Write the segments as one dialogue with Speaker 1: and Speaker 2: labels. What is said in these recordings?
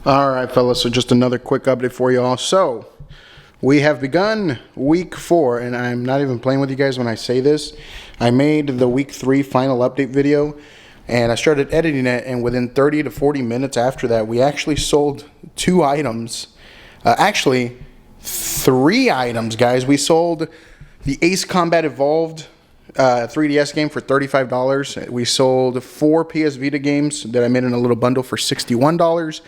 Speaker 1: All right, fellas, so just another quick update for you all. So we have begun week 4, and I'm not even playing with you guys when I say this. I made the week 3 final update video, and I started editing it, and within 30 to 40 minutes after that, we actually sold 2 items. Actually, 3 items, guys. We sold the Ace Combat Evolved 3DS game for $35. We sold 4 PS Vita games that I made in a little bundle for $61.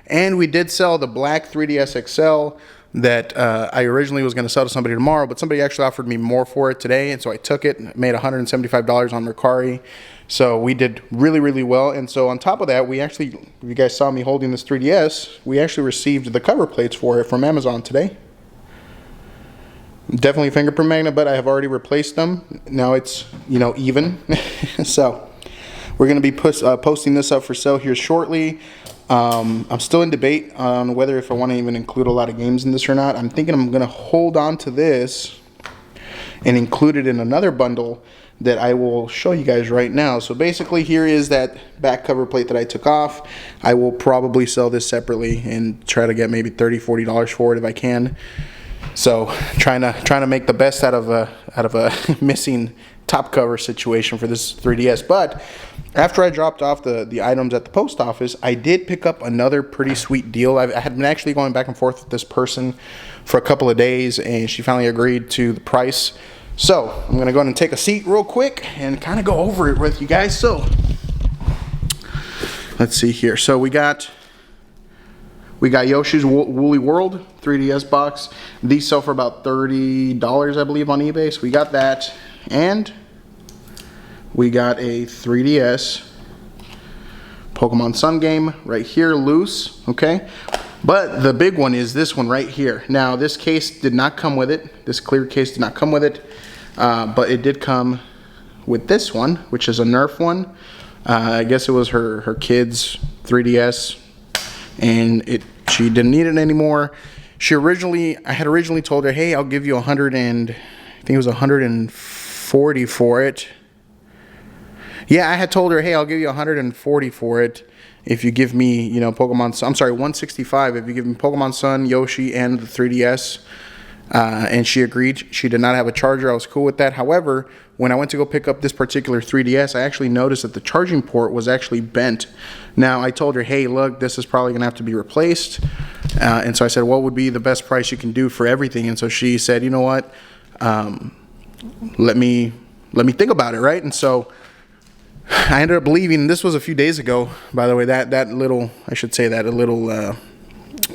Speaker 1: And we did sell the black 3DS XL that I originally was going to sell to somebody tomorrow, but somebody actually offered me more for it today, and so I took it and made $175 on Mercari. So we did really, really well. And so on top of that, we actually, if you guys saw me holding this 3DS, we actually received the cover plates for it from Amazon today. Definitely fingerprint magnet, but I have already replaced them. Now it's, even. So we're going to be posting this up for sale here shortly. I'm still in debate on whether if I want to even include a lot of games in this or not. I'm thinking I'm going to hold on to this and include it in another bundle that I will show you guys right now. So basically, here is that back cover plate that I took off. I will probably sell this separately and try to get maybe $30, $40 for it if I can. So trying to make the best out of a missing top cover situation for this 3DS. But after I dropped off the items at the post office, I did pick up another pretty sweet deal. I had been actually going back and forth with this person for a couple of days, and she finally agreed to the price. So I'm going to go ahead and take a seat real quick and kind of go over it with you guys. So let's see here. So we got Yoshi's Woolly World 3DS box. These sell for about $30, I believe, on eBay. So we got that. And we got a 3DS Pokemon Sun game right here, loose, okay? But the big one is this one right here. Now, this case did not come with it. This clear case did not come with it. But it did come with this one, which is a Nerf one. I guess it was her kid's 3DS. And she didn't need it anymore. I had originally told her, hey, I'll give you I think it was 140 for it. Yeah, I had told her, hey, I'll give you 140 for it if you give me, Pokemon Sun. I'm sorry, 165 if you give me Pokemon Sun, Yoshi, and the 3DS. And she agreed. She did not have a charger. I was cool with that. However, when I went to go pick up this particular 3DS, I actually noticed that the charging port was actually bent. Now, I told her, hey, look, this is probably going to have to be replaced. And so I said, what would be the best price you can do for everything? And so she said, you know what, let me think about it, right? And so I ended up leaving. This was a few days ago, by the way, that little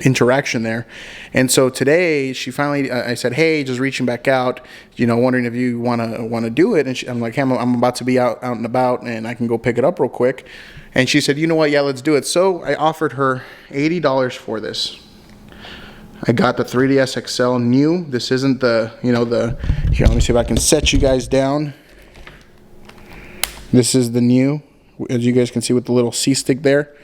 Speaker 1: interaction there. And so today she finally, I said, hey, just reaching back out, wondering if you want to do it. And I'm like, hey, I'm about to be out and about, and I can go pick it up real quick. And she said, you know what, yeah, let's do it. So I offered her $80 for this. I got the 3DS XL new. This isn't here, let me see if I can set you guys down. This is the new, as you guys can see with the little C-stick there.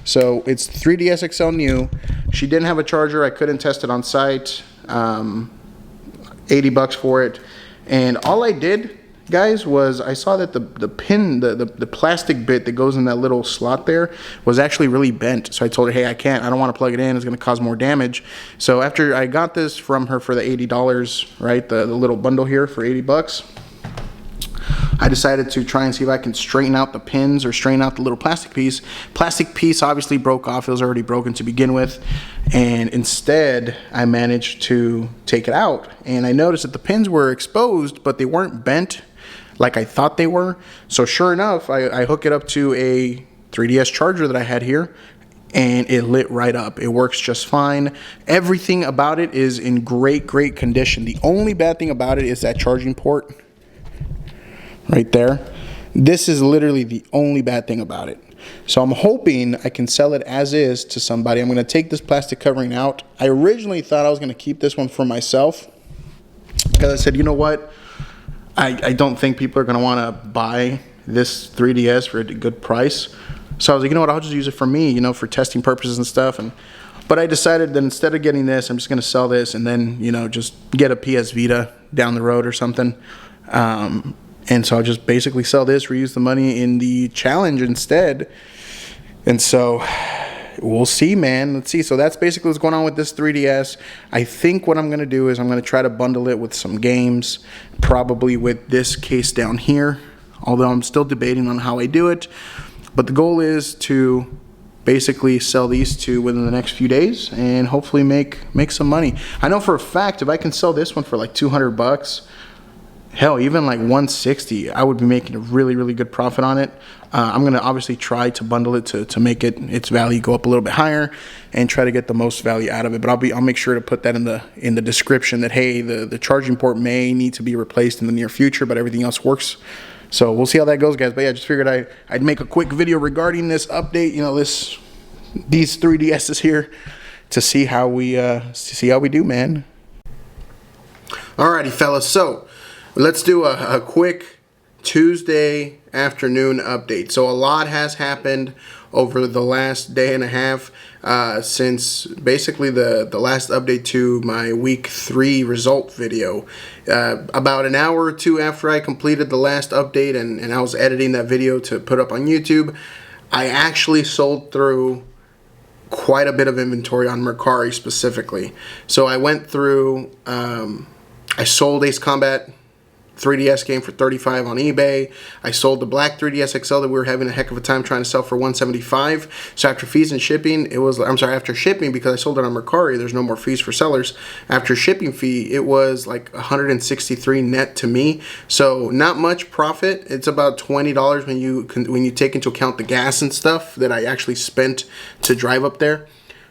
Speaker 1: So it's 3DS XL new. She didn't have a charger. I couldn't test it on site. $80 for it. And all I did, guys, was I saw that the pin, the plastic bit that goes in that little slot there was actually really bent. So I told her, hey, I don't want to plug it in. It's going to cause more damage. So after I got this from her for the $80, right, the little bundle here for $80, I decided to try and see if I can straighten out the pins or straighten out the little plastic piece. Plastic piece obviously broke off. It was already broken to begin with. And instead, I managed to take it out. And I noticed that the pins were exposed, but they weren't bent like I thought they were. So sure enough, I hook it up to a 3DS charger that I had here, and it lit right up. It works just fine. Everything about it is in great condition. The only bad thing about it is that charging port right there. This is literally the only bad thing about it. So I'm hoping I can sell it as is to somebody. I'm going to take this plastic covering out. I originally thought I was going to keep this one for myself, because I said, you know what, I don't think people are going to want to buy this 3DS for a good price. So I was like, you know what, I'll just use it for me, for testing purposes and stuff. But I decided that instead of getting this, I'm just going to sell this and then, just get a PS Vita down the road or something. And so I'll just basically sell this, reuse the money in the challenge instead. And so we'll see, man. Let's see. So that's basically what's going on with this 3DS. I think what I'm going to do is I'm going to try to bundle it with some games, probably with this case down here, although I'm still debating on how I do it. But the goal is to basically sell these two within the next few days and hopefully make some money. I know for a fact if I can sell this one for like 200 bucks, hell, even like 160, I would be making a really good profit on it. I'm going to obviously try to bundle it to make its value go up a little bit higher and try to get the most value out of it. But I'll make sure to put that in the description that, hey, the charging port may need to be replaced in the near future, but everything else works. So we'll see how that goes, guys. But yeah, I just figured I'd make a quick video regarding this update, you know, these 3DSs here, to see how we do, man. Alrighty, fellas, so let's do a quick Tuesday afternoon update. So a lot has happened over the last day and a half since basically the last update to my week 3 result video. About an hour or two after I completed the last update and I was editing that video to put up on YouTube, I actually sold through quite a bit of inventory on Mercari specifically. So I went through, I sold Ace Combat 3DS game for $35 on eBay. I sold the black 3DS XL that we were having a heck of a time trying to sell for $175. So after fees and shipping, after shipping, because I sold it on Mercari, there's no more fees for sellers. After shipping fee, it was like $163 net to me. So not much profit. It's about $20 when you take into account the gas and stuff that I actually spent to drive up there.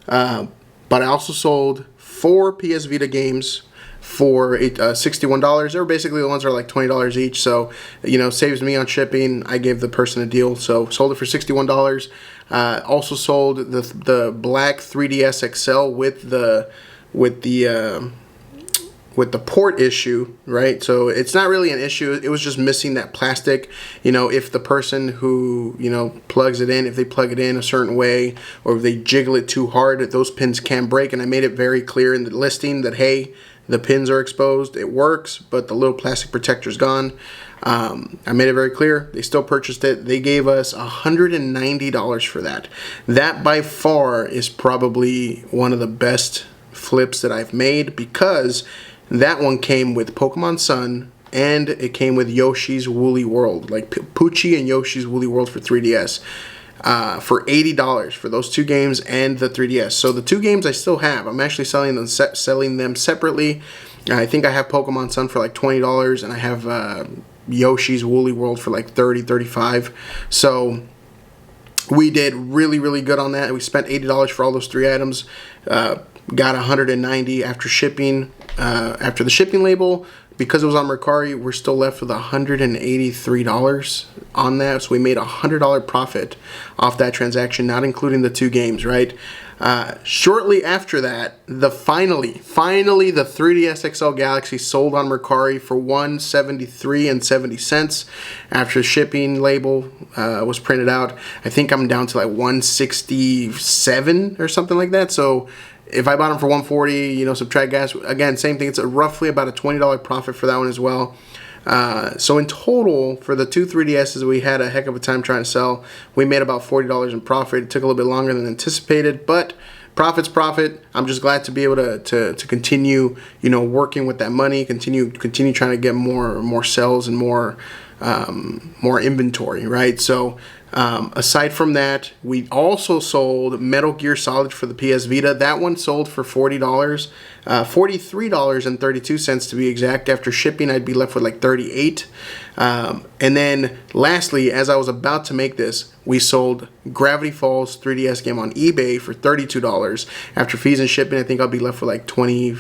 Speaker 1: But I also sold 4 PS Vita games for $61. They were basically the ones that are like $20 each, so you know, saves me on shipping. I gave the person a deal, so sold it for $61. Also sold the black 3DS XL with the port issue, right? So it's not really an issue. It was just missing that plastic. You know, if the person who, you know, plugs it in, if they plug it in a certain way or if they jiggle it too hard, those pins can break. And I made it very clear in the listing that, hey, the pins are exposed. It works, but the little plastic protector's gone. I made it very clear. They still purchased it. They gave us $190 for that. That by far is probably one of the best flips that I've made, because that one came with Pokemon Sun and it came with Yoshi's Woolly World, like Poochie and Yoshi's Woolly World for 3DS. For $80 for those 2 games and the 3DS. So the 2 games I still have. I'm actually selling them separately. I think I have Pokemon Sun for like $20 and I have Yoshi's Woolly World for like $35. So we did really good on that. We spent $80 for all those 3 items. Got $190 after shipping. After the shipping label, because it was on Mercari, we're still left with $183 on that. So we made a $100 profit off that transaction, not including the 2 games, right? Shortly after that, finally the 3DS XL Galaxy sold on Mercari for $173.70 after the shipping label was printed out. I think I'm down to like $167 or something like that. So if I bought them for $140, you know, subtract gas, again, same thing. It's roughly about a $20 profit for that one as well. So in total, for the 2 3DSs we had a heck of a time trying to sell. We made about $40 in profit. It took a little bit longer than anticipated, but profit's profit. I'm just glad to be able to continue, you know, working with that money, continue trying to get more sales and more inventory, right? So aside from that, we also sold Metal Gear Solid for the PS Vita. That one sold for $40, $43.32 to be exact. After shipping, I'd be left with like $38. And then lastly, as I was about to make this, we sold Gravity Falls 3DS game on eBay for $32. After fees and shipping, I think I'll be left with like $25,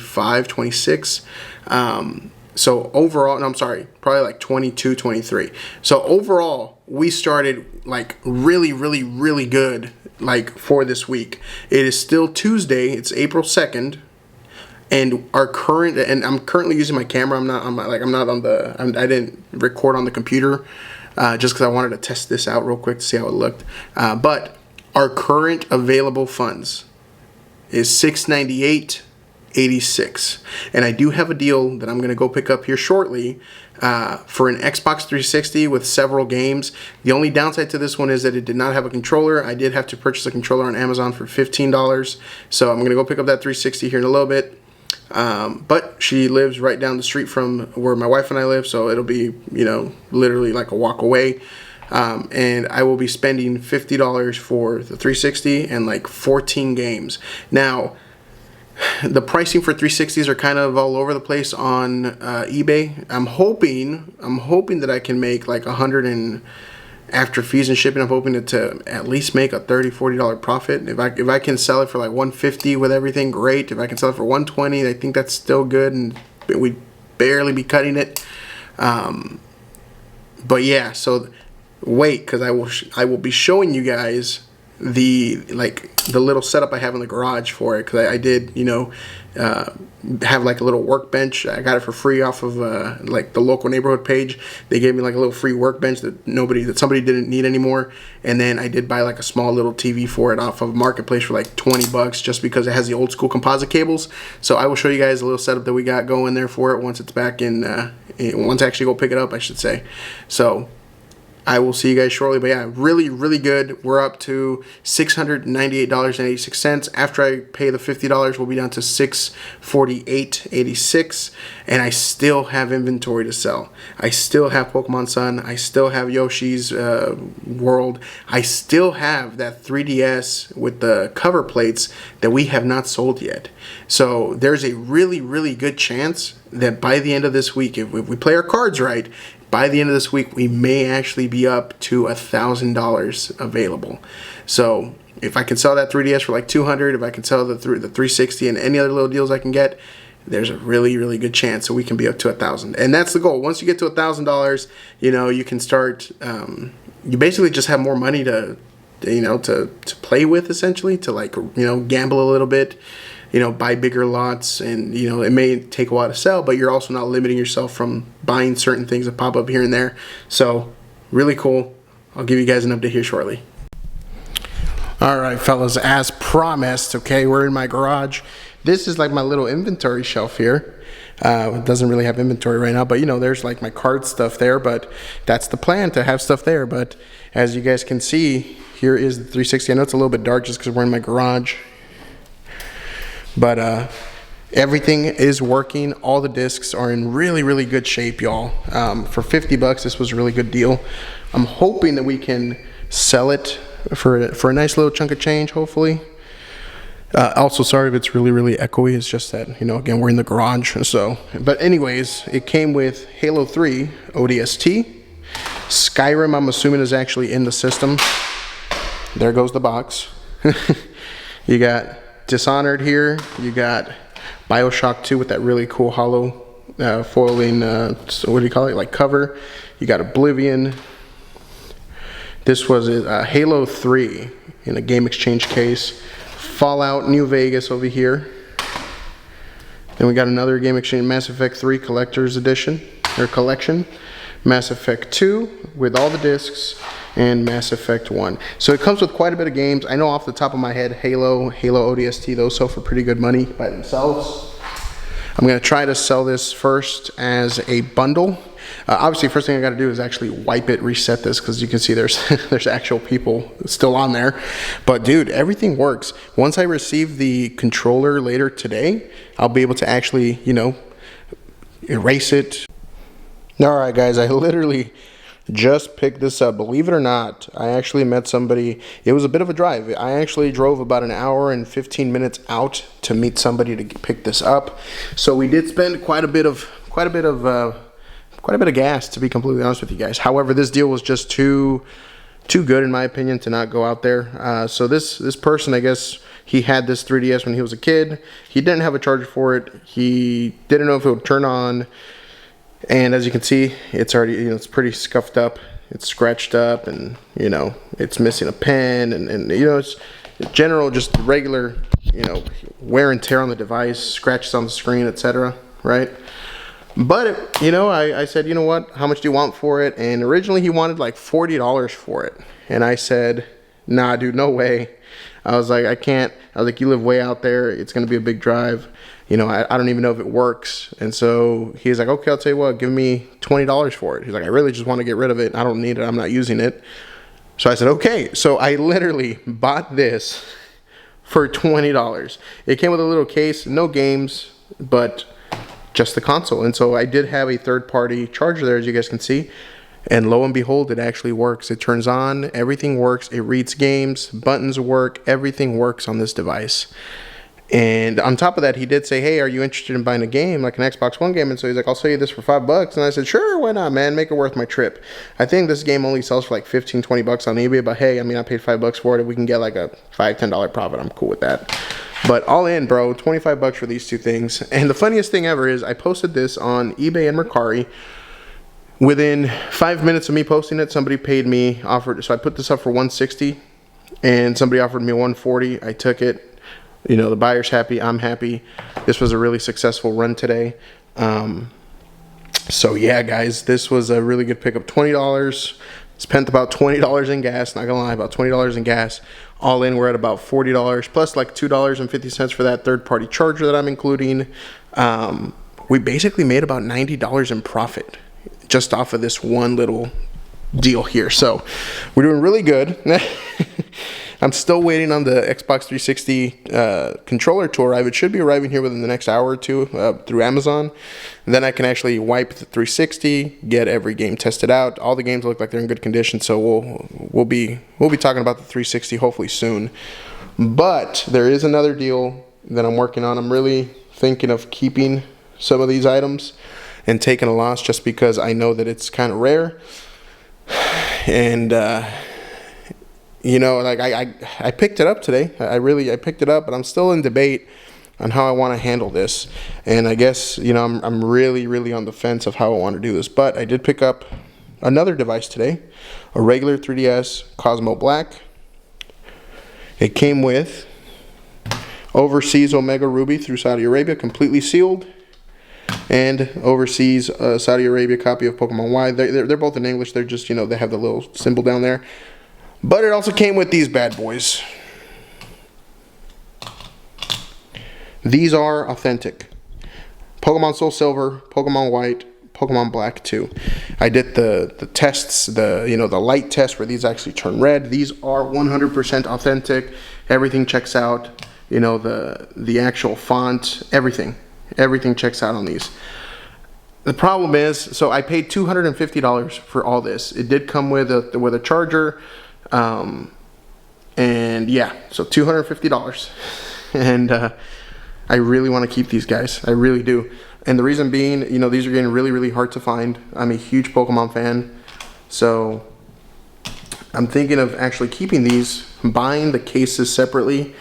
Speaker 1: $26. So overall, no, I'm sorry, probably like 22, 23. So overall, we started like really good, like for this week. It is still Tuesday. It's April 2nd. And I'm currently using my camera. I didn't record on the computer, just because I wanted to test this out real quick to see how it looked. But our current available funds is $698. $158.86. And I do have a deal that I'm going to go pick up here shortly for an Xbox 360 with several games. The only downside to this one is that it did not have a controller. I did have to purchase a controller on Amazon for $15. So I'm going to go pick up that 360 here in a little bit. But she lives right down the street from where my wife and I live, so it'll be, you know, literally like a walk away. And I will be spending $50 for the 360 and like 14 games. Now, the pricing for 360s are kind of all over the place on eBay. I'm hoping that I can make like 100 and after fees and shipping, I'm hoping to at least make a $30-$40 profit. If I can sell it for like 150 with everything, great. If I can sell it for 120, I think that's still good, and we'd barely be cutting it. But yeah, so wait, because I will be showing you guys the little setup I have in the garage for it, because I did, you know, have like a little workbench. I got it for free off of like the local neighborhood page. They gave me like a little free workbench that somebody didn't need anymore, and then I did buy like a small little TV for it off of Marketplace for like 20 bucks, just because it has the old school composite cables. So I will show you guys a little setup that we got going there for it once it's back in once I actually go pick it up, I should say. So I will see you guys shortly. But yeah, really, really good. We're up to $698.86. After I pay the $50, we'll be down to $648.86. And I still have inventory to sell. I still have Pokemon Sun. I still have Yoshi's World. I still have that 3DS with the cover plates that we have not sold yet. So there's a really, really good chance that by the end of this week, if we play our cards right, by the end of this week, we may actually be up to $1,000 available. So if I can sell that 3DS for like $200, if I can sell the 360 and any other little deals I can get, there's a really, really good chance so we can be up to $1,000. And that's the goal. Once you get to $1,000, you know, you can start. You basically just have more money to play with, essentially, to like, you know, gamble a little bit. You know, buy bigger lots, and you know, it may take a while to sell, but you're also not limiting yourself from buying certain things that pop up here and there. So really cool. I'll give you guys an update here shortly. All right, fellas, as promised, okay, we're in my garage. This is like my little inventory shelf here. It doesn't really have inventory right now, but you know, there's like my card stuff there, but that's the plan, to have stuff there. But as you guys can see, here is the 360. I know it's a little bit dark just because we're in my garage. But everything is working. All the discs are in really, really good shape, y'all. For 50 bucks, this was a really good deal. I'm hoping that we can sell it for a nice little chunk of change, hopefully. Also, sorry if it's really, really echoey. It's just that, you know, again, we're in the garage. So, but anyways, it came with Halo 3 ODST. Skyrim, I'm assuming, is actually in the system. There goes the box. You got Dishonored here. You got BioShock 2 with that really cool hollow foiling, so what do you call it, like cover. You got Oblivion. This was Halo 3 in a Game Exchange case. Fallout New Vegas over here. Then we got another Game Exchange, Mass Effect 3 Collector's Edition, or Collection. Mass Effect 2 with all the discs, and Mass Effect 1. So it comes with quite a bit of games. I know off the top of my head, Halo ODST, those sell for pretty good money by themselves. I'm going to try to sell this first as a bundle. Obviously, first thing I got to do is actually wipe it, reset this, because you can see there's there's actual people still on there. But dude, everything works. Once I receive the controller later today, I'll be able to actually, you know, erase it. Alright guys, I literally just picked this up. Believe it or not, I actually met somebody. It was a bit of a drive. I actually drove about an hour and 15 minutes out to meet somebody to pick this up. So we did spend quite a bit of gas, to be completely honest with you guys. However, this deal was just too good in my opinion to not go out there. So this person, I guess, he had this 3DS when he was a kid. He didn't have a charger for it. He didn't know if it would turn on. And as you can see, it's already, you know, it's pretty scuffed up. It's scratched up, and you know, it's missing a pen, and you know, it's general, just regular, you know, wear and tear on the device, scratches on the screen, etc. Right? But you know, I said, you know what? How much do you want for it? And originally he wanted like $40 for it, and I said, nah, dude, no way. I was like, I can't. I was like, you live way out there. It's gonna be a big drive. you know, I don't even know if it works. And so he's like, okay, I'll tell you what, give me $20 for it. He's like, I really just want to get rid of it. I don't need it. I'm not using it. So I said, okay. So I literally bought this for $20. It came with a little case, no games, but just the console. And so I did have a third-party charger there, as you guys can see. And lo and behold, it actually works. It turns on, everything works. It reads games, buttons work, everything works on this device. And on top of that, he did say, hey, are you interested in buying a game, like an Xbox One game? And so he's like, I'll sell you this for $5. And I said, sure, why not, man? Make it worth my trip. I think this game only sells for like 15, 20 bucks on eBay, but hey, I mean, I paid $5 for it. If we can get like a $5, $10 profit, I'm cool with that. But all in, bro, 25 bucks for these two things. And the funniest thing ever is I posted this on eBay and Mercari. Within 5 minutes of me posting it, somebody paid me, so I put this up for $160, and somebody offered me $140. I took it. You know, the buyer's happy, I'm happy. This was a really successful run today. So yeah, guys, this was a really good pickup. $20. Spent about $20 in gas, not gonna lie, about $20 in gas. All in, we're at about $40, plus like $2.50 for that third-party charger that I'm including. We basically made about $90 in profit just off of this one little deal here. So we're doing really good. I'm still waiting on the Xbox 360 controller to arrive. It should be arriving here within the next hour or two through Amazon. And then I can actually wipe the 360, get every game tested out. All the games look like they're in good condition, so we'll be talking about the 360 hopefully soon. But there is another deal that I'm working on. I'm really thinking of keeping some of these items and taking a loss just because I know that it's kind of rare. And you know, like I picked it up today. I picked it up, but I'm still in debate on how I want to handle this. And I guess, you know, I'm really on the fence of how I want to do this. But I did pick up another device today, a regular 3DS Cosmo Black. It came with overseas Omega Ruby through Saudi Arabia, completely sealed, and overseas Saudi Arabia copy of Pokemon Y. They're both in English. They're just, you know, they have the little symbol down there. But it also came with these bad boys. These are authentic. Pokemon Soul Silver, Pokemon White, Pokemon Black 2. I did the tests, the light test where these actually turn red. These are 100% authentic. Everything checks out. You know, the actual font, everything checks out on these. The problem is, so I paid $250 for all this. It did come with a charger. And yeah, so $250. And I really want to keep these guys. I really do. And the reason being, you know, these are getting really hard to find. I'm a huge Pokemon fan. So I'm thinking of actually keeping these, buying the cases separately,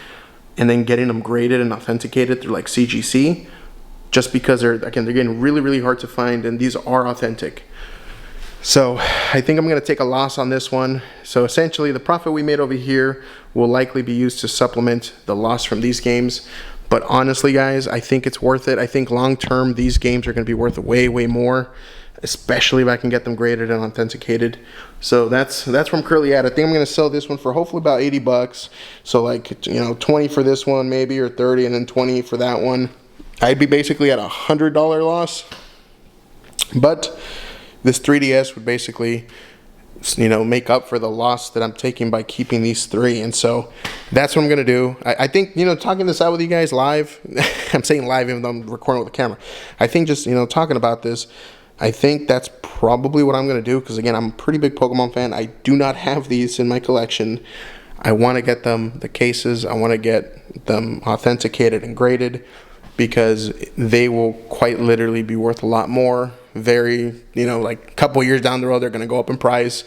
Speaker 1: and then getting them graded and authenticated through like CGC, just because they're getting really hard to find, and these are authentic. So I think I'm going to take a loss on this one. So essentially the profit we made over here will likely be used to supplement the loss from these games. But honestly, guys, I think it's worth it. I think long term these games are going to be worth way more, especially if I can get them graded and authenticated. So that's where I'm currently at. I think I'm going to sell this one for hopefully about 80 bucks. So like, you know, 20 for this one maybe, or 30, and then 20 for that one. I'd be basically at $100 loss. But this 3DS would basically, you know, make up for the loss that I'm taking by keeping these three. And so that's what I'm going to do. I think, you know, talking this out with you guys live, I'm saying live even though I'm recording with the camera. I think just, you know, talking about this, I think that's probably what I'm going to do. Because again, I'm a pretty big Pokemon fan. I do not have these in my collection. I want to get them, the cases, I want to get them authenticated and graded, because they will quite literally be worth a lot more. Very, you know, like a couple years down the road, they're going to go up in price.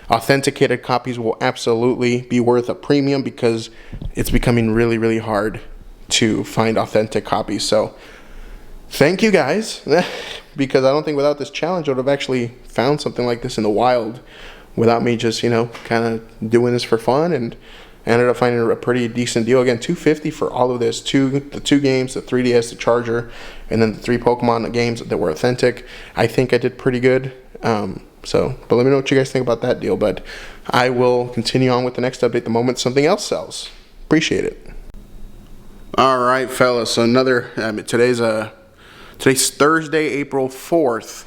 Speaker 1: Authenticated copies will absolutely be worth a premium, because it's becoming really hard to find authentic copies. So thank you guys, because I don't think without this challenge I would have actually found something like this in the wild without me just, you know, kind of doing this for fun. And I ended up finding a pretty decent deal. Again, $250 for all of this. The two games, the 3DS, the charger, and then the 3 Pokemon games that were authentic. I think I did pretty good. But let me know what you guys think about that deal. But I will continue on with the next update the moment something else sells. Appreciate it. All right, fellas. So today's Thursday, April 4th,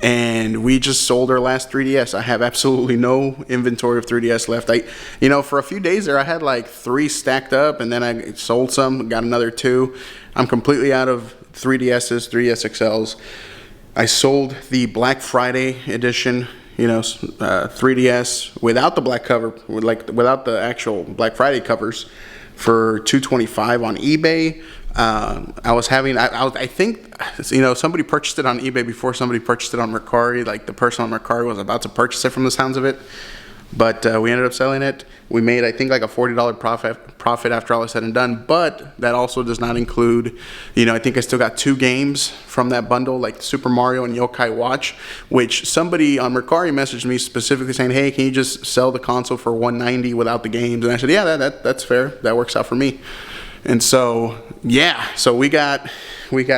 Speaker 1: and we just sold our last 3DS. I have absolutely no inventory of 3DS left. For a few days there, I had like 3 stacked up, and then I sold some, got another 2. I'm completely out of 3DSs, 3DS XLs. I sold the Black Friday edition, 3DS without the black cover, without the actual Black Friday covers, for $225 on eBay. I think somebody purchased it on eBay before somebody purchased it on Mercari. Like the person on Mercari was about to purchase it from the sounds of it, but we ended up selling it. We made, I think, like a $40 profit after all is said and done. But that also does not include, I think I still got 2 games from that bundle, like Super Mario and Yokai Watch, which somebody on Mercari messaged me specifically saying, hey, can you just sell the console for $190 without the games? And I said, yeah, that's fair. That works out for me. And so, yeah, so we got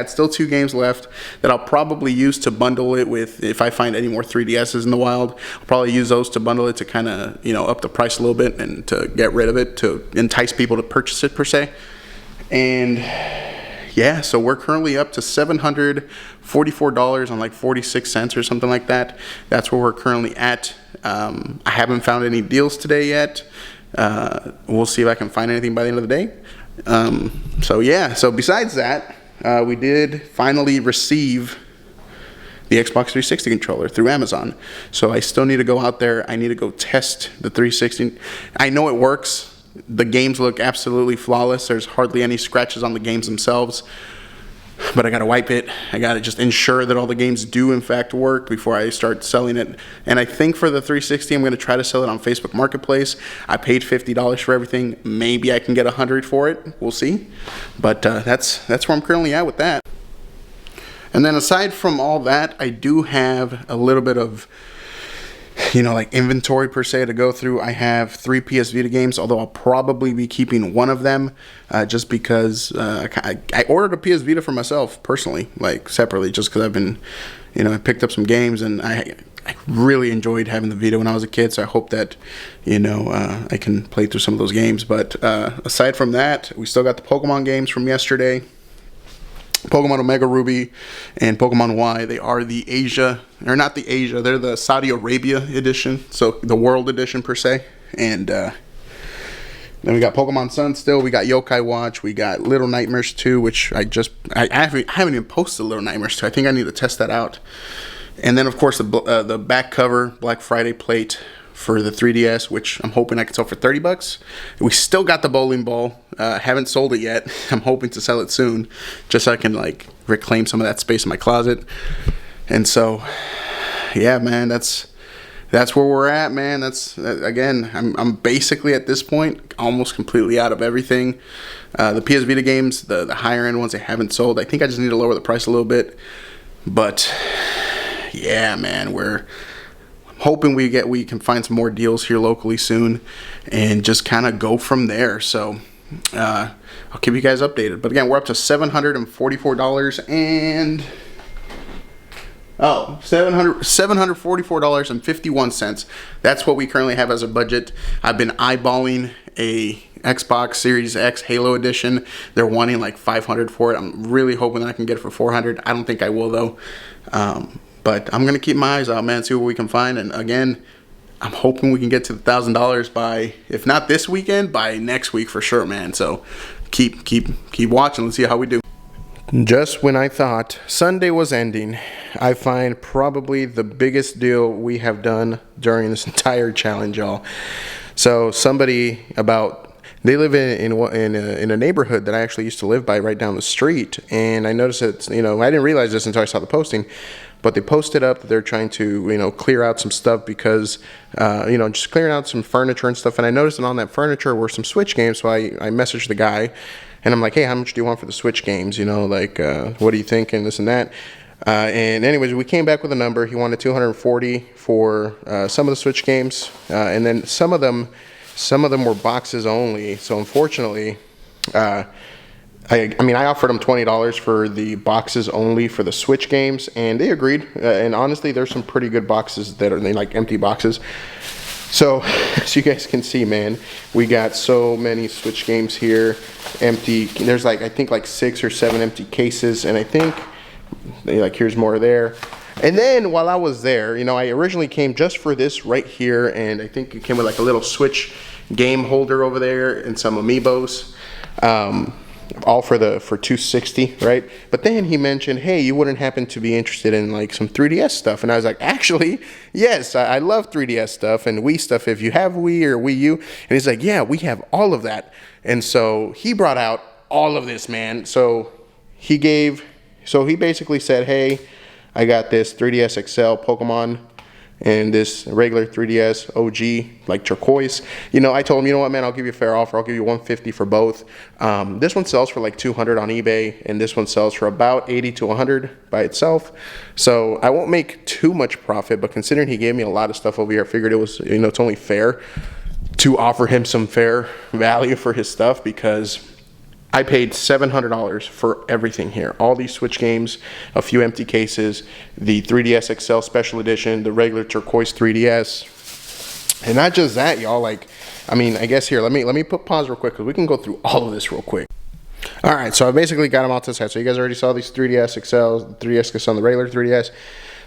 Speaker 1: still 2 games left that I'll probably use to bundle it with. If I find any more 3DSs in the wild, I'll probably use those to bundle it to kind of, up the price a little bit and to get rid of it, to entice people to purchase it per se. And yeah, so we're currently up to $744 on like 46 cents or something like that. That's where we're currently at. I haven't found any deals today yet. We'll see if I can find anything by the end of the day. So besides that, we did finally receive the Xbox 360 controller through Amazon. So I still need to go out there. I need to go test the 360. I know it works. The games look absolutely flawless. There's hardly any scratches on the games themselves. But I got to wipe it. I got to just ensure that all the games do in fact work before I start selling it. And I think for the 360, I'm going to try to sell it on Facebook Marketplace. I paid $50 for everything. Maybe I can get $100 for it. We'll see. But that's where I'm currently at with that. And then aside from all that, I do have a little bit of like inventory per se to go through. I have 3 PS Vita games, although I'll probably be keeping one of them just because I ordered a PS Vita for myself personally, like separately, just because I've been, I picked up some games and I really enjoyed having the Vita when I was a kid, so I hope that, I can play through some of those games. But aside from that, we still got the Pokemon games from yesterday. Pokemon Omega Ruby and Pokemon Y. They are the they're the Saudi Arabia edition, so the world edition per se. And then we got Pokemon Sun still. We got Yokai Watch. We got Little Nightmares 2, which I haven't even posted Little Nightmares 2. I think I need to test that out. And then, of course, the back cover Black Friday plate for the 3DS, which I'm hoping I can sell for $30. We still got the bowling ball. Haven't sold it yet. I'm hoping to sell it soon, just so I can reclaim some of that space in my closet. And so, yeah, man, that's where we're at, man. Again, I'm basically at this point almost completely out of everything. The PS Vita games, the higher end ones, I haven't sold. I think I just need to lower the price a little bit. But yeah, man, we're hoping we can find some more deals here locally soon and just kind of go from there. So I'll keep you guys updated. But again, we're up to $744 and $744.51. That's what we currently have as a budget. I've been eyeballing a Xbox Series X Halo Edition. They're wanting like $500 for it. I'm really hoping that I can get it for $400. I don't think I will though. But I'm going to keep my eyes out, man, see what we can find. And again, I'm hoping we can get to the $1,000 by, if not this weekend, by next week for sure, man. So keep watching. Let's see how we do. Just when I thought Sunday was ending, I find probably the biggest deal we have done during this entire challenge, y'all. So they live in a neighborhood that I actually used to live by right down the street, and I noticed that, I didn't realize this until I saw the posting, but they posted up that they're trying to, clear out some stuff because, just clearing out some furniture and stuff. And I noticed that on that furniture were some Switch games. So I messaged the guy and I'm like, hey, how much do you want for the Switch games? What do you think? And this and that. And anyways, we came back with a number. He wanted $240 for some of the Switch games. And then some of them were boxes only. So unfortunately, I offered them $20 for the boxes only for the Switch games, and they agreed. And honestly, there's some pretty good boxes that are like empty boxes. So, as you guys can see, man, we got so many Switch games here. Empty. There's like, I think like 6 or 7 empty cases, and I think like here's more there. And then while I was there, you know, I originally came just for this right here, and I think it came with like a little Switch game holder over there and some amiibos. All for $260, right? But then he mentioned, hey, you wouldn't happen to be interested in like some 3DS stuff? And I was like, actually, yes, I love 3DS stuff and Wii stuff if you have Wii or Wii U. And he's like, yeah, we have all of that. And so he brought out all of this, man. So he basically said, hey, I got this 3DS XL Pokemon and this regular 3DS OG, like turquoise. You know, I told him, you know what, man, I'll give you a fair offer. I'll give you $150 for both. This one sells for like $200 on eBay, and this one sells for about $80 to $100 by itself. So I won't make too much profit, but considering he gave me a lot of stuff over here, I figured it was, you know, it's only fair to offer him some fair value for his stuff, because I paid $700 for everything here. All these Switch games, a few empty cases, the 3DS XL Special Edition, the regular turquoise 3DS. And not just that, y'all. Like, I mean, I guess here, let me put pause real quick, because we can go through all of this real quick. All right, so I basically got them all to the side. So you guys already saw these 3DS XLs, 3DS XL on the regular 3DS.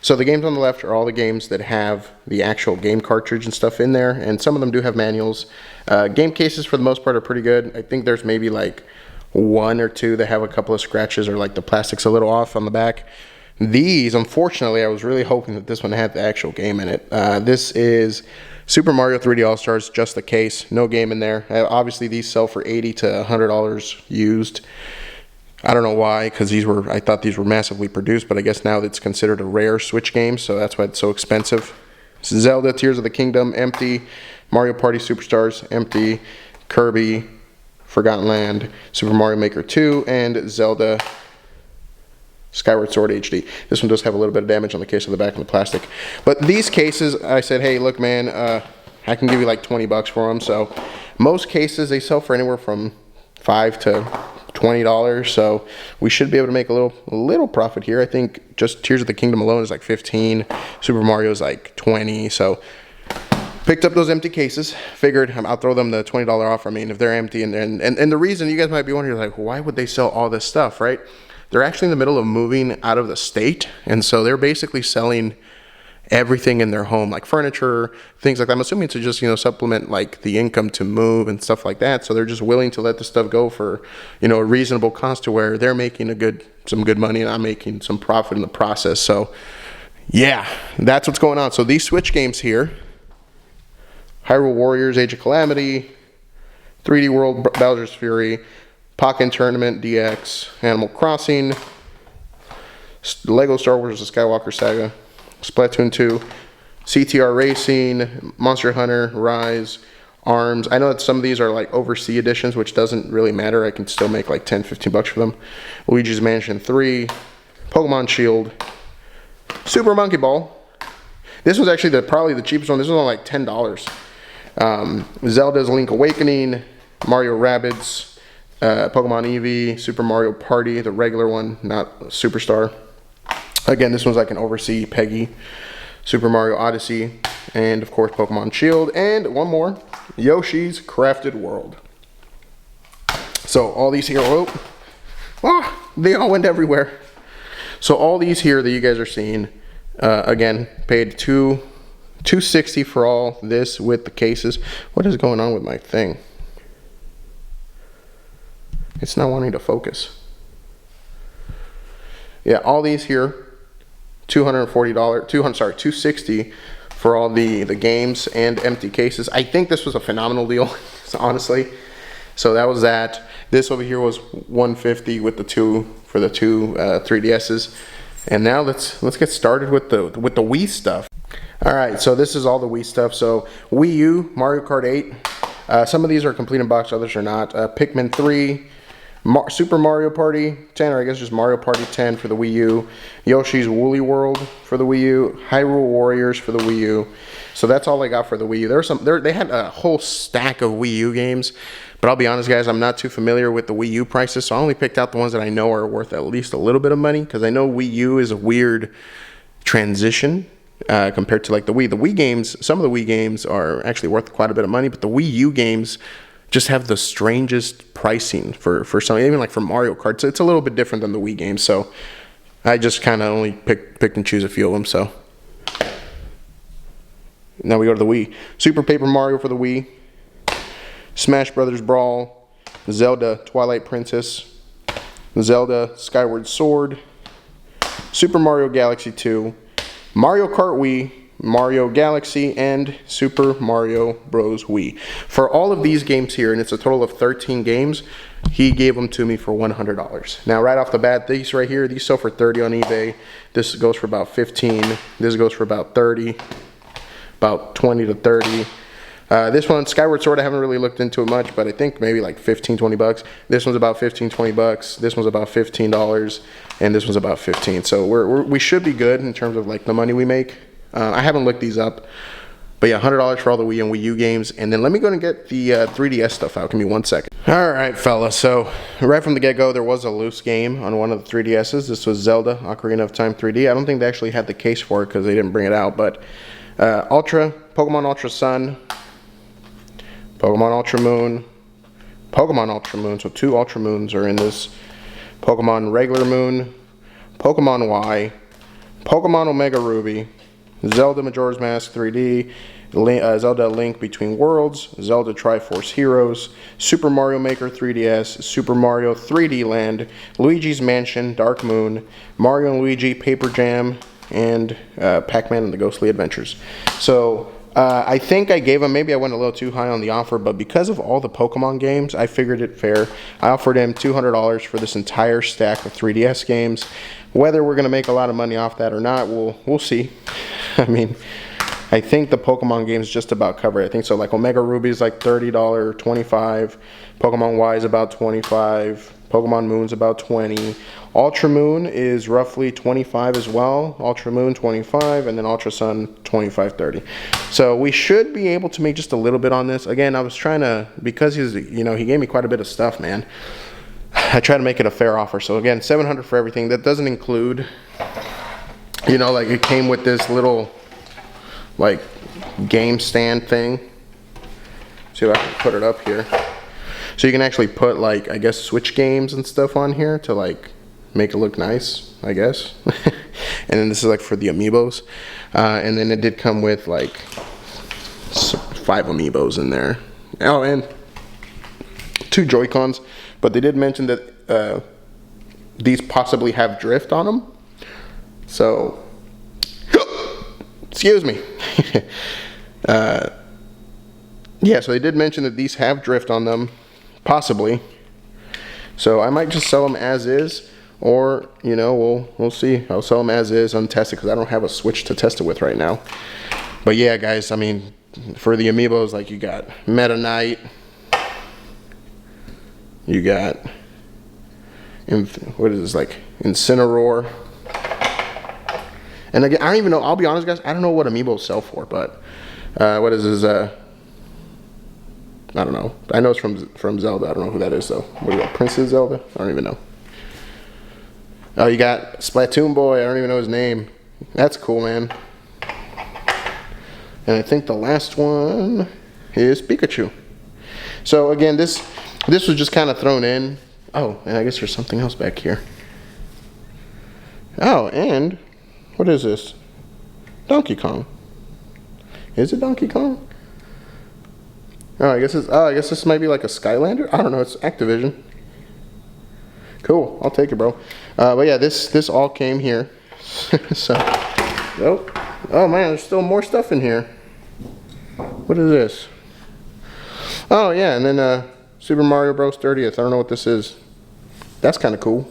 Speaker 1: So the games on the left are all the games that have the actual game cartridge and stuff in there, and some of them do have manuals. Game cases, for the most part, are pretty good. I think there's maybe like 1 or 2 that have a couple of scratches, or like the plastic's a little off on the back. These, unfortunately, I was really hoping that this one had the actual game in it. This is Super Mario 3D All-Stars, just the case, no game in there. Obviously, these sell for $80 to $100 used. I don't know why, because I thought these were massively produced, but I guess now it's considered a rare Switch game, so that's why it's so expensive. Zelda Tears of the Kingdom, empty. Mario Party Superstars, empty. Kirby Forgotten Land, Super Mario Maker 2, and Zelda Skyward Sword HD. This one does have a little bit of damage on the case of the back and the plastic. But these cases, I said, hey, look, man, I can give you like $20 for them. So most cases, they sell for anywhere from $5 to $20. So we should be able to make a little profit here. I think just Tears of the Kingdom alone is like 15. Super Mario is like 20. So picked up those empty cases, figured I'll throw them the $20 off. I mean, if they're empty, and the reason you guys might be wondering, like, why would they sell all this stuff, right? They're actually in the middle of moving out of the state, and so they're basically selling everything in their home, like furniture, things like that. I'm assuming to just, you know, supplement like the income to move and stuff like that. So they're just willing to let the stuff go for, you know, a reasonable cost, to where they're making some good money, and I'm making some profit in the process. So yeah, that's what's going on. So these Switch games here: Hyrule Warriors, Age of Calamity, 3D World, Bowser's Fury, Pokken Tournament, DX, Animal Crossing, Lego Star Wars The Skywalker Saga, Splatoon 2, CTR Racing, Monster Hunter, Rise, ARMS. I know that some of these are like overseas editions, which doesn't really matter. I can still make like 10, 15 bucks for them. Luigi's Mansion 3, Pokemon Shield, Super Monkey Ball. This was actually probably the cheapest one. This was only like $10. Zelda's Link Awakening, Mario Rabbids, Pokemon Eevee, Super Mario Party, the regular one, not Superstar. Again, this one's like an overseas Peggy, Super Mario Odyssey, and of course Pokemon Shield, and one more, Yoshi's Crafted World. So all these here, they all went everywhere. So all these here that you guys are seeing, again, paid $260 for all this with the cases. What is going on with my thing? It's not wanting to focus. Yeah, all these here, $260 for all the games and empty cases. I think this was a phenomenal deal, honestly. So that was that. This over here was $150 with the two 3DSs. And now let's get started with the Wii stuff. All right, so this is all the Wii stuff. So Wii U, Mario Kart 8. Some of these are complete in box, others are not. Pikmin 3, Super Mario Party 10, or I guess just Mario Party 10 for the Wii U. Yoshi's Woolly World for the Wii U. Hyrule Warriors for the Wii U. So that's all I got for the Wii U. They had a whole stack of Wii U games, but I'll be honest, guys, I'm not too familiar with the Wii U prices, so I only picked out the ones that I know are worth at least a little bit of money, because I know Wii U is a weird transition compared to like the Wii. The Wii games, some of the Wii games are actually worth quite a bit of money, but the Wii U games just have the strangest pricing for some, even like for Mario Kart. So it's a little bit different than the Wii games. So I just kind of only pick and choose a few of them. So now we go to the Wii. Super Paper Mario for the Wii, Smash Brothers Brawl, Zelda Twilight Princess, Zelda Skyward Sword, Super Mario Galaxy 2, Mario Kart Wii, Mario Galaxy, and Super Mario Bros. Wii. For all of these games here, and it's a total of 13 games, he gave them to me for $100. Now, right off the bat, these right here, these sell for $30 on eBay. This goes for about $15. This goes for about $30, about $20 to $30. This one, Skyward Sword, I haven't really looked into it much, but I think maybe like 15, 20 bucks. This one's about 15, 20 bucks. This one's about $15, and this one's about 15. So we should be good in terms of like the money we make. I haven't looked these up, but yeah, $100 for all the Wii and Wii U games. And then let me go and get the 3DS stuff out. Give me 1 second. All right, fellas. So right from the get-go, there was a loose game on one of the 3DSs. This was Zelda Ocarina of Time 3D. I don't think they actually had the case for it because they didn't bring it out. But Pokemon Ultra Sun, Pokemon Ultra Moon, Pokemon Ultra Moon. So 2 Ultra Moons are in this. Pokemon Regular Moon, Pokemon Y, Pokemon Omega Ruby, Zelda Majora's Mask 3D, Zelda Link Between Worlds, Zelda Triforce Heroes, Super Mario Maker 3DS, Super Mario 3D Land, Luigi's Mansion, Dark Moon, Mario and Luigi Paper Jam, and Pac-Man and the Ghostly Adventures. So I think I gave him, maybe I went a little too high on the offer, but because of all the Pokemon games, I figured it fair. I offered him $200 for this entire stack of 3DS games. Whether we're going to make a lot of money off that or not, we'll see. I mean, I think the Pokemon games just about cover it. I think so. Like Omega Ruby is like $30, $25. Pokemon Y is about $25. Pokemon Moon's about $20. Ultra Moon is roughly $25 as well. Ultra Moon $25, and then Ultra Sun $25, $30. So we should be able to make just a little bit on this. Again, I was trying to, because he's, you know, he gave me quite a bit of stuff, man. I try to make it a fair offer. So again, $700 for everything. That doesn't include, you know, like it came with this little like game stand thing. See if I can put it up here. So you can actually put like, I guess, Switch games and stuff on here to like make it look nice, I guess. And then this is like for the amiibos. And then it did come with like 5 amiibos in there. Oh, and 2 Joy-Cons. But they did mention that these possibly have drift on them. So, excuse me. Yeah, so they did mention that these have drift on them, possibly. So I might just sell them as is, or, you know, we'll see. I'll sell them as is, untested, because I don't have a Switch to test it with right now. But yeah, guys, I mean, for the amiibos, like you got Meta Knight. You got, what is this, like, Incineroar. And again, I don't even know, I'll be honest, guys, I don't know what amiibos sell for, but, what is this, I don't know. I know it's from Zelda. I don't know who that is, though. What do you got, Princess Zelda? I don't even know. Oh, you got Splatoon Boy. I don't even know his name. That's cool, man. And I think the last one is Pikachu. So, again, this was just kind of thrown in. Oh, and I guess there's something else back here. Oh, and what is this? Donkey Kong. Is it Donkey Kong? Oh, I guess this might be like a Skylander. I don't know. It's Activision. Cool. I'll take it, bro. But yeah, this all came here. So, oh man, there's still more stuff in here. What is this? Oh yeah, and then Super Mario Bros. 30th. I don't know what this is. That's kind of cool.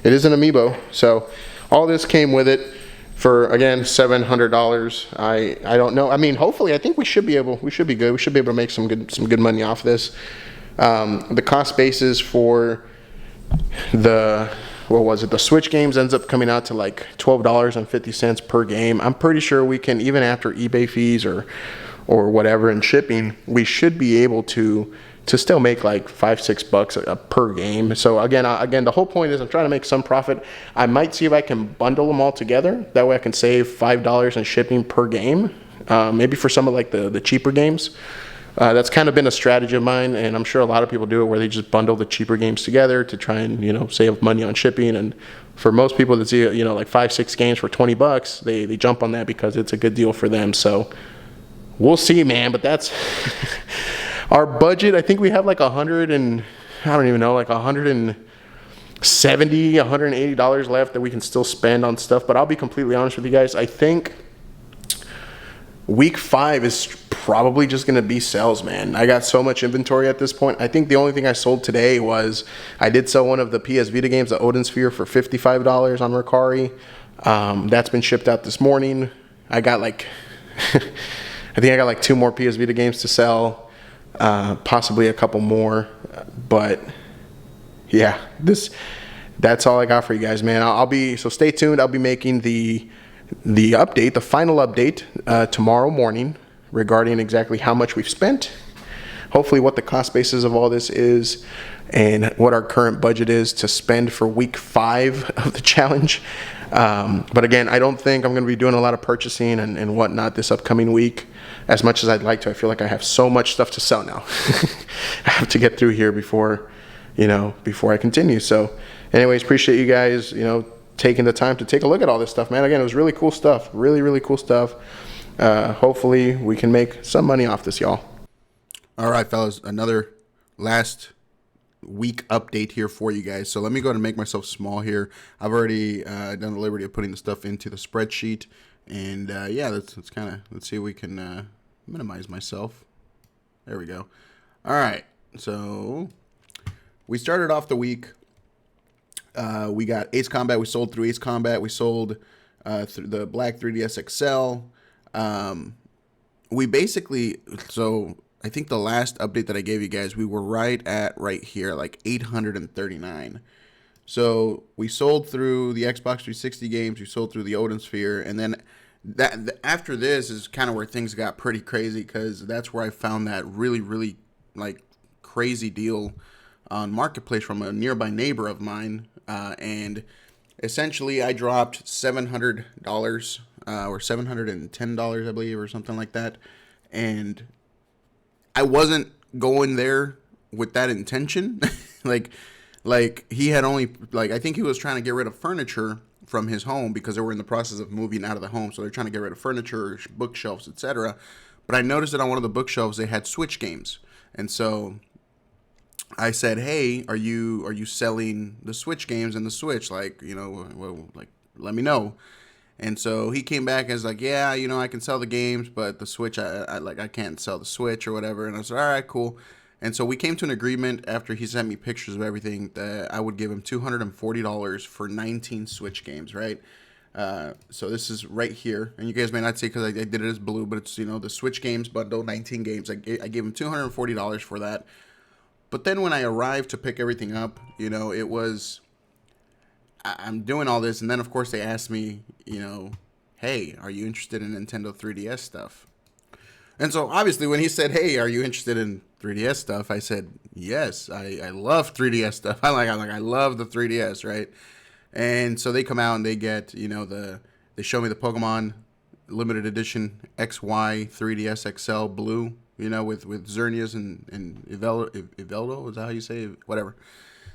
Speaker 1: It is an amiibo. So all this came with it for, again, $700. I don't know. I mean, hopefully, I think we should be good. We should be able to make some good money off this. The cost basis for the, what was it? The Switch games ends up coming out to like $12.50 per game. I'm pretty sure we can, even after eBay fees or whatever and shipping, we should be able to to still make like $5-6 per game. So again, the whole point is I'm trying to make some profit. I might see if I can bundle them all together. That way I can save $5 in shipping per game. Maybe for some of like the cheaper games. That's kind of been a strategy of mine, and I'm sure a lot of people do it where they just bundle the cheaper games together to try and, save money on shipping. And for most people that see, like 5-6 games for $20, they jump on that because it's a good deal for them. So we'll see, man. But that's our budget. I think we have like like $170, $180 left that we can still spend on stuff. But I'll be completely honest with you guys. I think week 5 is probably just going to be sales, man. I got so much inventory at this point. I think the only thing I sold today was I did sell one of the PS Vita games, the Odin Sphere, for $55 on Mercari. That's been shipped out this morning. I got I think I got like 2 more PS Vita games to sell, possibly a couple more. But yeah, that's all I got for you guys, man. So stay tuned. I'll be making the final update tomorrow morning regarding exactly how much we've spent, hopefully what the cost basis of all this is, and what our current budget is to spend for week 5 of the challenge. But again, I don't think I'm going to be doing a lot of purchasing and whatnot this upcoming week as much as I'd like to. I feel like I have so much stuff to sell now. I have to get through here before I continue. So anyways, appreciate you guys, taking the time to take a look at all this stuff, man. Again, it was really cool stuff. Really, really cool stuff. Hopefully we can make some money off this, y'all. All right, fellas, another last week update here for you guys. So let me go ahead and make myself small here. I've already done the liberty of putting the stuff into the spreadsheet. And yeah, let's see if we can minimize myself. There we go. All right, so we started off the week. We got Ace Combat. We sold through Ace Combat. We sold through the Black 3DS XL. We basically, so I think the last update that I gave you guys, we were right here, like 839. So we sold through the Xbox 360 games. We sold through the Odin Sphere. And then after this is kind of where things got pretty crazy, because that's where I found that really, really like crazy deal on Marketplace from a nearby neighbor of mine. And essentially I dropped $700 or $710, I believe, or something like that. And I wasn't going there with that intention. like he had only, I think he was trying to get rid of furniture from his home because they were in the process of moving out of the home. So they're trying to get rid of furniture, bookshelves, etc. But I noticed that on one of the bookshelves, they had Switch games. And so I said, hey, are you selling the Switch games and the Switch? Let me know. And so he came back as like, yeah, I can sell the games, but the Switch, I can't sell the Switch or whatever. And I said, all right, cool. And so we came to an agreement after he sent me pictures of everything that I would give him $240 for 19 Switch games, right? So this is right here. And you guys may not see because I did it as blue, but it's, the Switch games bundle, 19 games. I gave him $240 for that. But then when I arrived to pick everything up, it was, I'm doing all this. And then, of course, they asked me, hey, are you interested in Nintendo 3DS stuff? And so, obviously, when he said, hey, are you interested in 3DS stuff? I said, yes, I love 3DS stuff. I love the 3DS, right? And so they come out and they get, they show me the Pokemon limited edition XY 3DS XL blue, with Xerneas and Eveldo, is that how you say it? Whatever.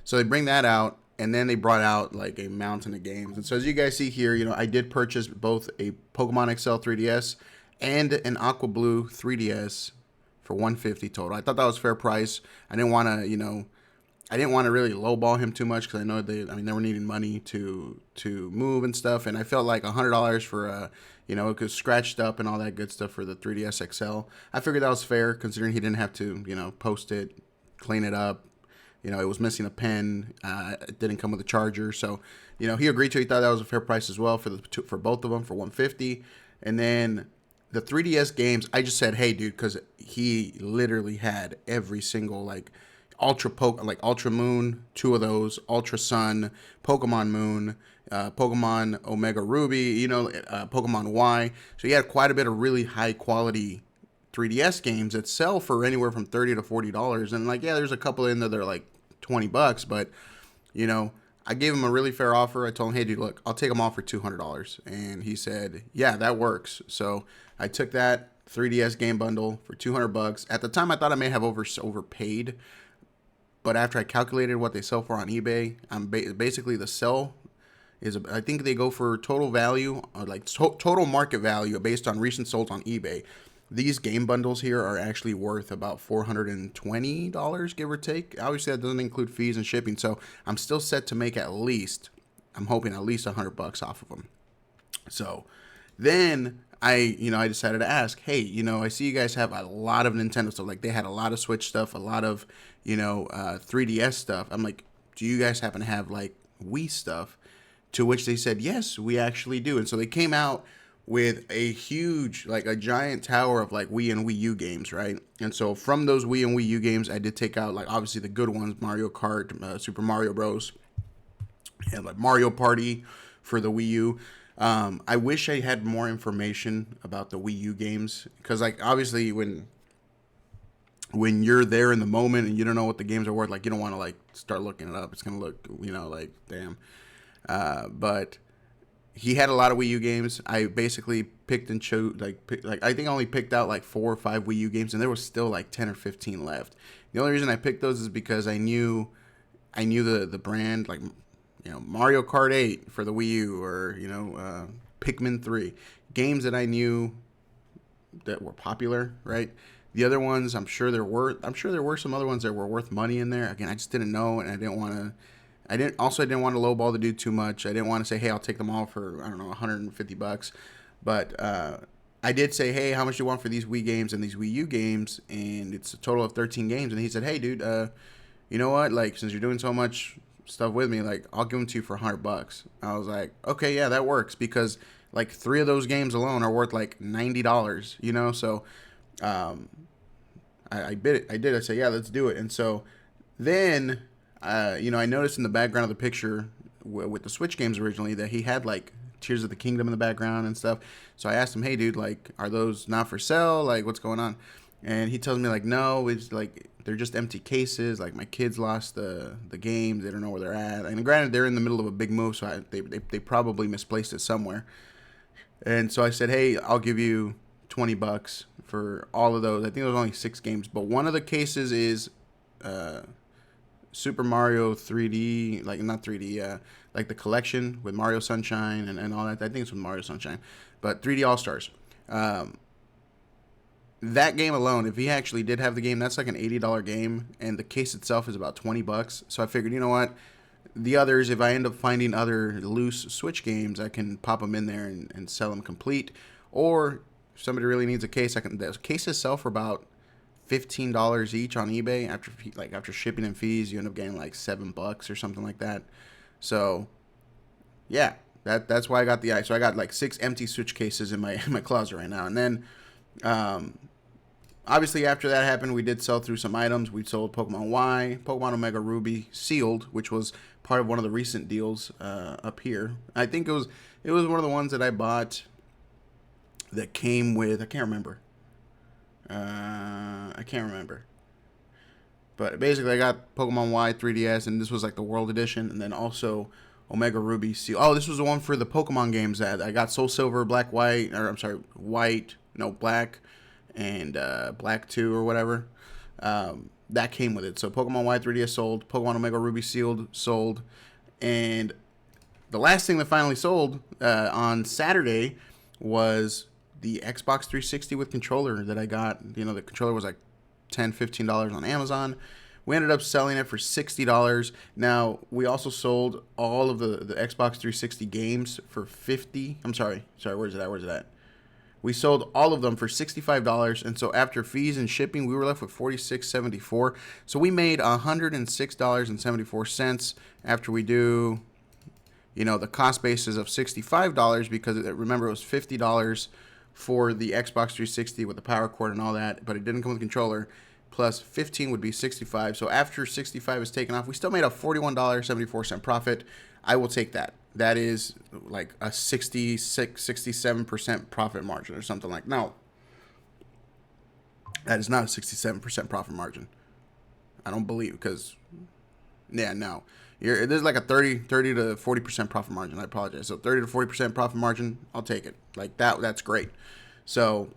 Speaker 1: So they bring that out, and then they brought out like a mountain of games. And so as you guys see here, I did purchase both a Pokemon XL 3DS and an Aqua Blue 3DS for $150 total. I thought that was fair price. I didn't want to, really lowball him too much because I know they were needing money to move and stuff, and I felt like $100 for it was scratched up and all that good stuff for the 3DS XL. I figured that was fair considering he didn't have to, post it, clean it up. It was missing a pen. It didn't come with a charger, so he agreed to. He thought that was a fair price as well for both of them for $150. And then the 3DS games, I just said, hey, dude, because he literally had every single Ultra Moon, 2 of those, Ultra Sun, Pokemon Moon, Pokemon Omega Ruby, Pokemon Y. So he had quite a bit of really high quality 3DS games that sell for anywhere from $30 to $40, and like, yeah, there's a couple in there that are like $20, but you know, I gave him a really fair offer. I told him, hey, dude, look, I'll take them all for $200. And he said, yeah, that works. So I took that 3DS game bundle for $200. At the time, I thought I may have overpaid. But after I calculated what they sell for on eBay, I'm basically the sell is, I think they go for total value, or like total market value based on recent solds on eBay. These game bundles here are actually worth about $420, give or take. Obviously, that doesn't include fees and shipping, so I'm still set to make I'm hoping at least $100 off of them. So then I decided to ask, hey, I see you guys have a lot of Nintendo stuff. Like, they had a lot of Switch stuff, a lot of, 3DS stuff. I'm like, do you guys happen to have like Wii stuff? To which they said, yes, we actually do. And so they came out with a huge, like a giant tower of like Wii and Wii U games, right? And so from those Wii and Wii U games, I did take out like obviously the good ones, Mario Kart, Super Mario Bros, and like Mario Party for the Wii U. I wish I had more information about the Wii U games, because like obviously when you're there in the moment and you don't know what the games are worth, like you don't want to like start looking it up. It's gonna look like damn. But he had a lot of Wii U games. I basically picked and chose, like I think I only picked out like 4 or 5 Wii U games, and there was still like 10 or 15 left. The only reason I picked those is because I knew the brand, like Mario Kart 8 for the Wii U, or Pikmin 3, games that I knew that were popular, right? The other ones, I'm sure there were some other ones that were worth money in there. Again, I just didn't know, and I didn't want to. I didn't want to lowball the dude too much. I didn't want to say, hey, I'll take them all for, I don't know, $150. But I did say, hey, how much do you want for these Wii games and these Wii U games? And it's a total of 13 games. And he said, hey, dude, you know what? Like, since you're doing so much stuff with me, like, I'll give them to you for $100. I was like, okay, yeah, that works, because like 3 of those games alone are worth like $90. So I bid it. I did. I said, yeah, let's do it. And so then. I noticed in the background of the picture with the Switch games originally that he had like Tears of the Kingdom in the background and stuff. So I asked him, hey, dude, like, are those not for sale? Like, what's going on? And he tells me, like, no, it's like they're just empty cases. Like, my kids lost the games. They don't know where they're at. And granted, they're in the middle of a big move, so they probably misplaced it somewhere. And so I said, hey, I'll give you $20 for all of those. I think there was only 6 games, but one of the cases is Super Mario 3D, like not 3D, like the collection with Mario Sunshine and all that. I think it's with Mario Sunshine, but 3D All Stars. That game alone, if he actually did have the game, that's like an $80 game, and the case itself is about $20. So I figured, you know what? The others, if I end up finding other loose Switch games, I can pop them in there and sell them complete. Or if somebody really needs a case, the cases sell for about $15 each on eBay. After shipping and fees, you end up getting like $7 or something like that. So yeah, that's why I got the. So I got like 6 empty Switch cases in my closet right now. And then obviously after that happened, we did sell through some items. We sold Pokemon Y, Pokemon Omega Ruby sealed, which was part of one of the recent deals up here. I think it was one of the ones that I bought that came with, I can't remember. But basically, I got Pokemon Y 3DS, and this was like the World Edition, and then also Omega Ruby Seal. Oh, this was the one for the Pokemon games that I got. Soul Silver, Black, White, or I'm sorry, Black, and Black 2 or whatever. That came with it. So Pokemon Y 3DS sold, Pokemon Omega Ruby Sealed sold, and the last thing that finally sold on Saturday was the Xbox 360 with controller that I got. The controller was like $10, $15 on Amazon. We ended up selling it for $60. Now, we also sold all of the Xbox 360 games for $50. I'm sorry, where's it at? We sold all of them for $65, and so after fees and shipping, we were left with $46.74. So we made $106.74 after we do, the cost basis of $65, because remember, it was $50 for the Xbox 360 with the power cord and all that, but it didn't come with a controller. Plus 15 would be 65. So after 65 is taken off, we still made a $41.74 profit. I will take that. That is like a 67% profit margin or something like. No, That is not a 67% profit margin. I don't believe, because yeah, no. There's like a 30 to 40% profit margin. I apologize. So 30 to 40% profit margin, I'll take it. Like that's great. So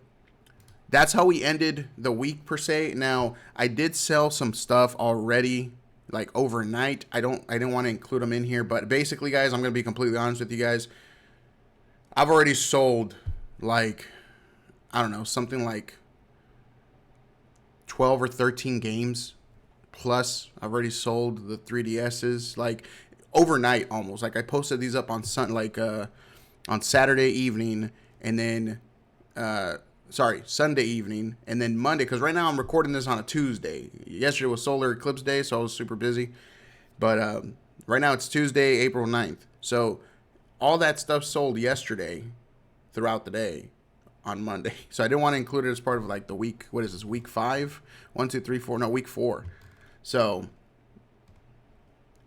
Speaker 1: that's how we ended the week per se. Now, I did sell some stuff already, like overnight. I didn't want to include them in here, but basically, guys, I'm gonna be completely honest with you guys. I've already sold like, I don't know, something like 12 or 13 games. Plus, I've already sold the 3DSs like overnight almost. Like I posted these up on on Saturday evening, and then Sunday evening, and then Monday, because right now I'm recording this on a Tuesday. Yesterday was solar eclipse day, so I was super busy. But right now it's Tuesday, April 9th. So all that stuff sold yesterday throughout the day on Monday. So I didn't want to include it as part of like the week. What is this, week 5? 1, 2, 3, 4. No, week 4. So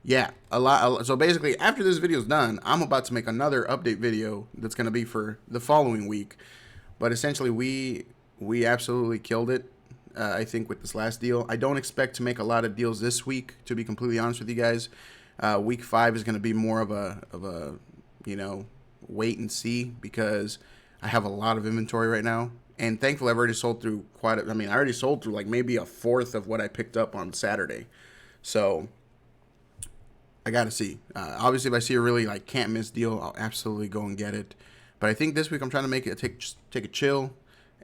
Speaker 1: yeah, a lot. So basically, after this video is done, I'm about to make another update video that's going to be for the following week. But essentially, we absolutely killed it. I think with this last deal, I don't expect to make a lot of deals this week. To be completely honest with you guys, week 5 is going to be more of a wait and see, because I have a lot of inventory right now, and thankfully I've already sold through I already sold through like maybe a fourth of what I picked up on Saturday. So I gotta see. Obviously, if I see a really like can't miss deal, I'll absolutely go and get it. But I think this week I'm trying to make it take a chill,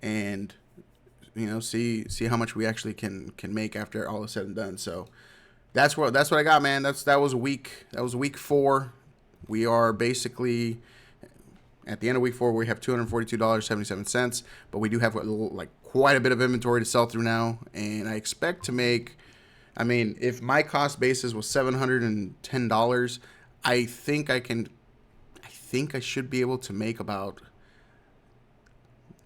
Speaker 1: and see how much we actually can make after all is said and done. So that's what I got, man. That was week 4. We are basically at the end of week 4. We have $242.77, but we do have like quite a bit of inventory to sell through now, and I expect to make. I mean, if my cost basis was $710, I think I should be able to make about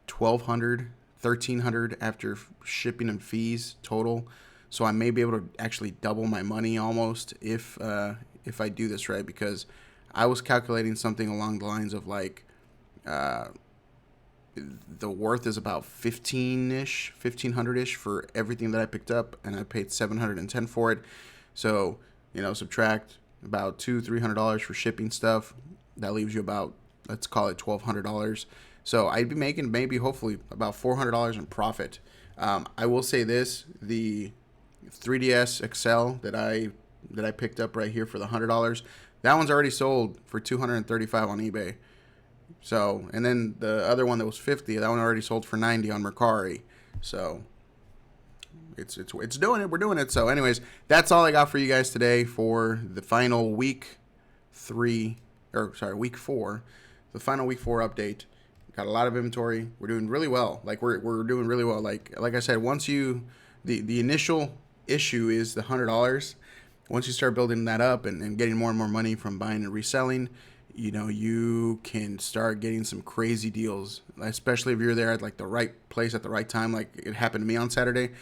Speaker 1: $1,200, $1,300 after shipping and fees total. So I may be able to actually double my money almost if I do this right, because I was calculating something along the lines of like the worth is about 1,500-ish for everything that I picked up, and I paid $710 for it. So subtract about $200-$300 for shipping stuff. That leaves you about, let's call it $1,200. So I'd be making maybe hopefully about $400 in profit. I will say this: the 3DS XL that I picked up right here for the $100, that one's already sold for $235 on eBay. So, and then the other one that was $50, that one already sold for $90 on Mercari. So it's doing it. We're doing it. So anyways, that's all I got for you guys today for the final week 4, the final week 4 update. Got a lot of inventory. We're doing really well. Like we're doing really well. Like I said, once the initial issue is the $100. Once you start building that up and getting more and more money from buying and reselling, you can start getting some crazy deals, especially if you're there at like the right place at the right time. Like it happened to me on Saturday.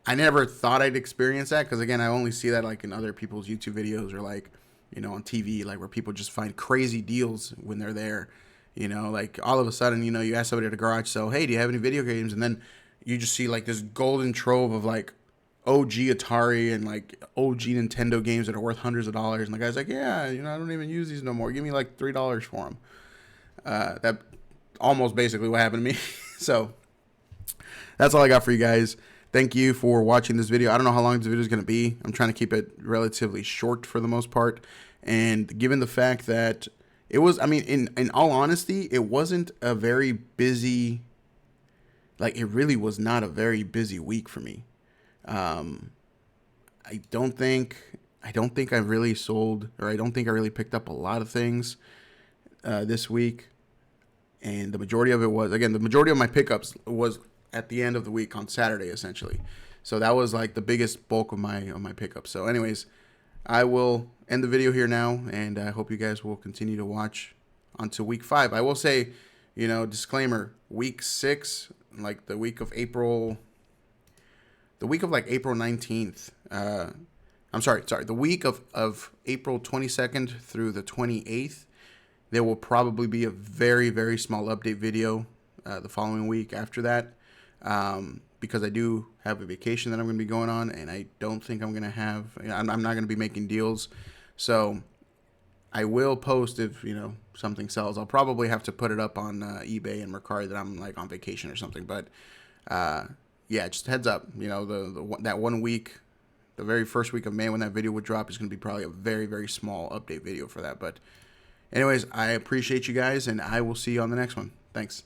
Speaker 1: I never thought I'd experience that, because again, I only see that like in other people's YouTube videos or like, on TV, like where people just find crazy deals when they're there. Like all of a sudden, you ask somebody at a garage sale, hey, do you have any video games? And then you just see like this golden trove of like OG Atari and like OG Nintendo games that are worth hundreds of dollars, and the guy's like, yeah, I don't even use these no more, give me like $3 for them. That almost basically what happened to me. So that's all I got for you guys. Thank you for watching this video. I don't know how long this video is going to be. I'm trying to keep it relatively short for the most part, and given the fact that it was, in all honesty, it wasn't a very busy, like it really was not a very busy week for me. I don't think I really sold, or I don't think I really picked up a lot of things this week. And the majority of it was, again, the majority of my pickups was at the end of the week on Saturday, essentially. So that was like the biggest bulk of my pickups. So anyways, I will end the video here now, and I hope you guys will continue to watch onto week 5. I will say, disclaimer, week 6, like the week of April... The week of like April 19th, the week of April 22nd through the 28th, there will probably be a very, very small update video the following week after that. because I do have a vacation that I'm going to be going on, and I don't think I'm going to have, I'm not going to be making deals. So I will post if, something sells. I'll probably have to put it up on eBay and Mercari that I'm like on vacation or something. But yeah, just heads up, that 1 week, the very first week of May when that video would drop is going to be probably a very, very small update video for that. But anyways, I appreciate you guys, and I will see you on the next one. Thanks.